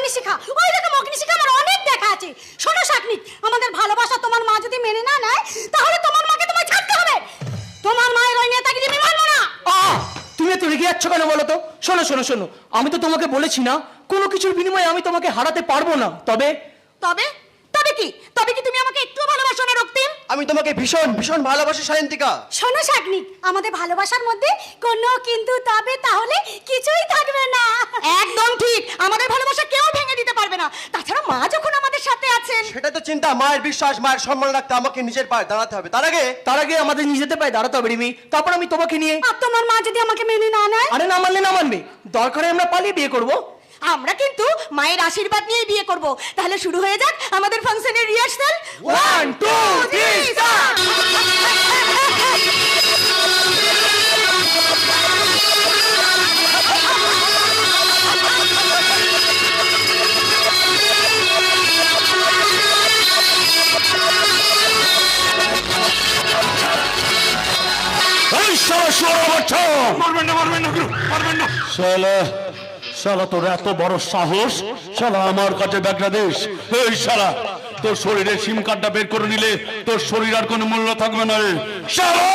অগ্নিশিখা, ওই রকম অগ্নিশিখা আমার অনেক দেখা আছে। শোনো শাকনিক, আমাদের ভালোবাসা তোমার মা যদি মেনে না নেয়, তাহলে তোমার মাকে তোমায় ছাড়তে হবে। তোমার মায়ের ওই নেতাগিরি আমি মানবো না। তুমি এত রেগে যাচ্ছ কেন বলো তো? শোনো শোনো শোনো, আমি তো তোমাকে বলেছি না কোনো কিছুর বিনিময়ে আমি তোমাকে হারাতে পারবো না। তবে তবে তবে কি? তবে কি তুমি আমাকে একটু ভালোবাসো না রক্তিম? আমি তোমাকে ভীষণ ভীষণ ভালোবাসি সায়ন্তিকা। শোনো শাকনিক, আমাদের ভালোবাসার মধ্যে কোনো কিন্তু তবে তাহলে কিছুই থাকবে না। একদম ঠিক, আমাদের ভালোবাসা কেউ ভেঙে দিতে পারবে না। তাছাড়া মা যখন আমাদের সাথে আছেন। সেটা তো চিন্তা, মায়ের বিশ্বাস, মায়ের সম্মান রাখতে আমাকে নিজের পায়ে দাঁড়াতে হবে। তার আগে আমাদের নিজেদের পায়ে দাঁড়াতে হবে রিমি, তারপর আমি তোমাকে নিয়ে। আর তোমার মা যদি আমাকে মেনে না নেয়? আরে না মানলে না মানবে, দরকারে আমরা পালিয়ে বিয়ে করব। আমরা কিন্তু মায়ের আশীর্বাদ নিয়ে বিয়ে করব। তাহলে শুরু হয়ে যাক আমাদের ফাংশনের রিহার্সাল। 1 2 3 স্টার্ট। শালা তোর এত বড় সাহস, শালা আমার কাছে বাংলাদেশ। এই শালা, তোর শরীরের সিম কার্ডটা বের করে নিলে তোর শরীর আর কোনো মূল্য থাকবে না রে শালা।